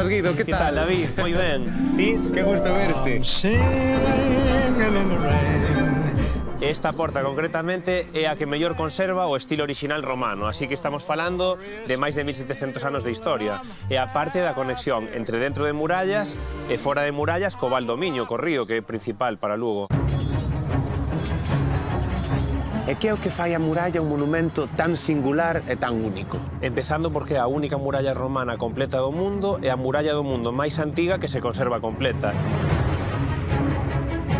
estás, Guido? Que tal? Que tal, David? Moi ben. Ti? Que gusto verte. Esta porta, concretamente, é a que mellor conserva o estilo orixinal romano, así que estamos falando de máis de 1700 anos de historia. E a parte da conexión entre dentro de murallas e fora de murallas co Valdomiño, co río, que é principal para Lugo. E que é o que fai a muralla un monumento tan singular e tan único? Empezando porque é a única muralla romana completa do mundo e a muralla do mundo máis antiga que se conserva completa.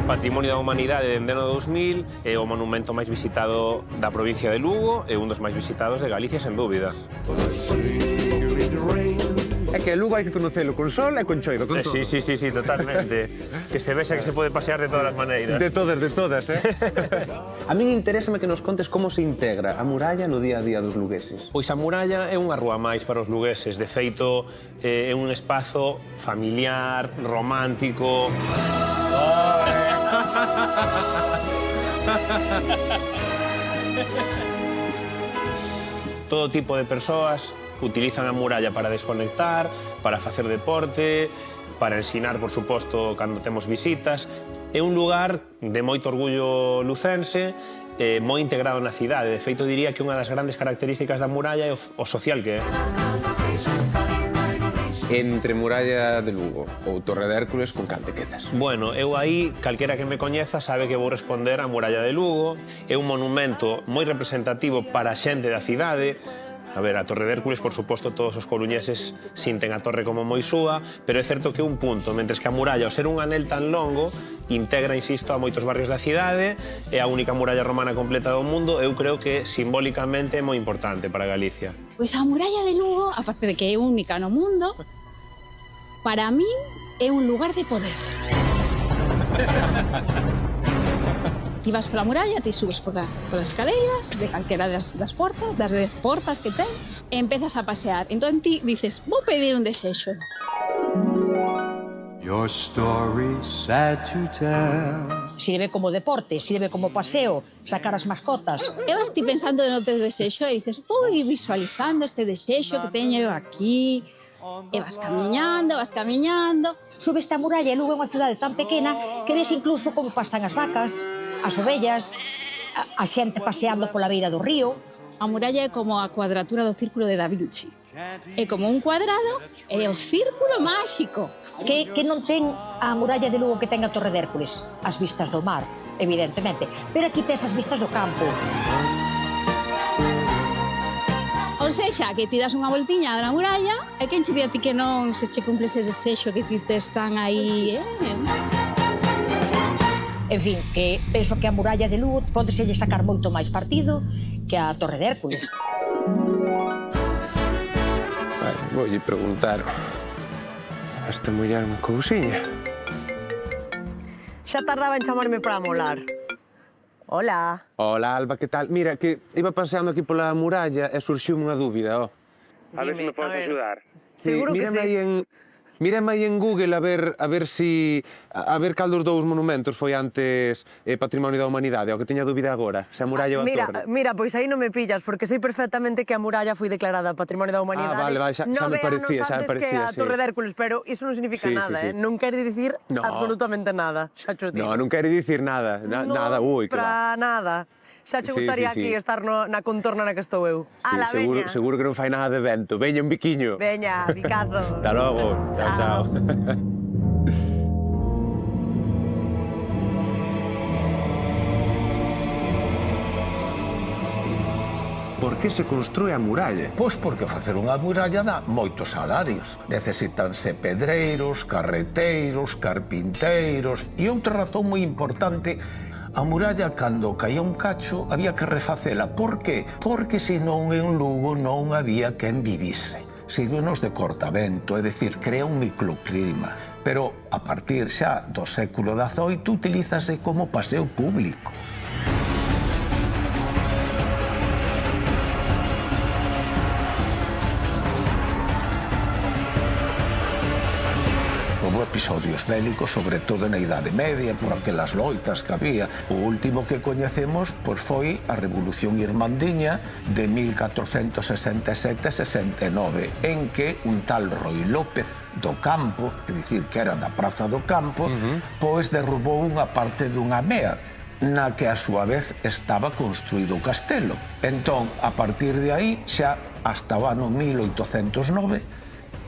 Patrimonio da Humanidade dende ano 2000, é o monumento máis visitado da provincia de Lugo e un dos máis visitados de Galicia, sen dúbida. É que Lugo hai que conocelo con sol e con choido, con todo. Sí, totalmente. Que se vexa que se pode pasear de todas as maneiras. De todas, eh? A min interésame que nos contes como se integra a muralla no día a día dos lugueses. Pois a muralla é unha rúa máis para os lugueses. De feito, é un espazo familiar, romántico... Todo tipo de persoas utilizan a muralla para desconectar, para facer deporte, para ensinar, por suposto, cando temos visitas. É un lugar de moito orgullo lucense, moi integrado na cidade. De feito, diría que unha das grandes características da muralla é o social que é. Entre Muralla de Lugo ou Torre de Hércules, con cal te quedas? Bueno, eu aí, calquera que me coñeza sabe que vou responder a Muralla de Lugo. É un monumento moi representativo para a xente da cidade. A ver, a Torre de Hércules, por suposto, todos os coruñeses sinten a torre como moi súa, pero é certo que é un punto, mentres que a muralla, ao ser un anel tan longo, integra, insisto, a moitos barrios da cidade, é a única muralla romana completa do mundo, eu creo que simbólicamente é moi importante para Galicia. Pois a muralla de Lugo, aparte de que é única no mundo, para min é un lugar de poder. Ti vas pola muralla, ti subes polas escaleiras de calquera das portas, das 10 portas que ten, e empezas a pasear. Entón ti dices, vou pedir un desexo. Your story sad to tell. Sirve como deporte, sirve como paseo, sacar as mascotas. E vas ti pensando no teu desexo e dices, vou ir visualizando este desexo que teño eu aquí. E vas camiñando, Subes a muralla e Lugo é unha cidade tan pequena que ves incluso como pastan as vacas, as ovellas, a xente paseando pola beira do río. A muralla é como a cuadratura do círculo de Da Vinci. É como un cuadrado e o círculo máxico. Que non ten a muralla de Lugo que ten a Torre de Hércules? As vistas do mar, evidentemente. Pero aquí tes as vistas do campo. Ou sexa, que ti das unha voltiña na muralla e quen che di a ti que non se che cumple ese desexo que ti te están aí, En fin, que penso que a muralla de Lugo pódese sacar moito máis partido que a Torre de Hércules. Voulle preguntar a esta muller unha cousiña. Xa tardaba en chamarme para molar. Hola. Hola, Alba, que tal? Mira, que iba paseando aquí pola muralla e surxiu unha dúbida, ó. A ver se me podes ayudar. Seguro que sí. Mírame aí en Google a ver cal dos dous monumentos foi antes Patrimonio da Humanidade, o que teña dúbida agora, se a muralla ou a torre. Mira, pois aí non me pillas, porque sei perfectamente que a muralla foi declarada Patrimonio da Humanidade vale, xa me parecía, antes que a Torre de Hércules, pero iso non significa nada, non quere dicir absolutamente nada, xa cho digo. Non quere dicir nada, nada, ui, que va. Para nada. Xa che gustaría aquí estar na contorna na que estou eu. Ala, veña. Seguro que non fai nada de vento. Veña, un biquiño. Veña, bicazos. Hasta logo. Chao. Por que se construe a muralla? Pois porque facer unha muralla dá moitos salarios. Necesítanse pedreiros, carreteiros, carpinteiros e outra razón moi importante. A muralla, cando caía un cacho, había que refacela. Por qué? Porque senón en Lugo non había quen vivise. Sírvenos de cortamento, é dicir, crea un microclima. Pero a partir xa do século XVIII utilízase como paseo público. Houve episodios bélicos, sobre todo na Idade Media, por aquelas loitas que había. O último que coñecemos foi a Revolución Irmandiña de 1467-69, en que un tal Roi López do campo, é dicir, que era da Praza do Campo, pois derrubou unha parte dunha mea, na que a súa vez estaba construído o castelo. Entón, a partir de aí, xa hasta o ano 1809,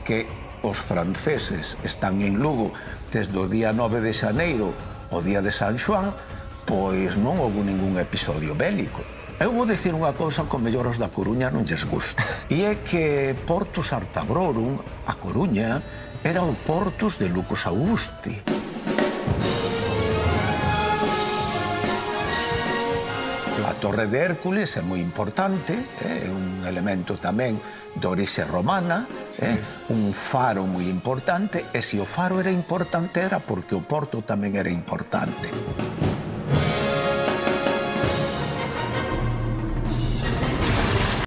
que os franceses están en Lugo desde o día 9 de xaneiro o día de San Xoán, pois non houve ningún episodio bélico. Eu vou dicir unha cousa que mellor os da Coruña non lles gusta. E é que Portus Artabrorum, a Coruña, era o Portus de Lucus Augusti. A Torre de Hércules é moi importante, é un elemento tamén de orixe romana, un faro moi importante, e se o faro era importante era porque o porto tamén era importante.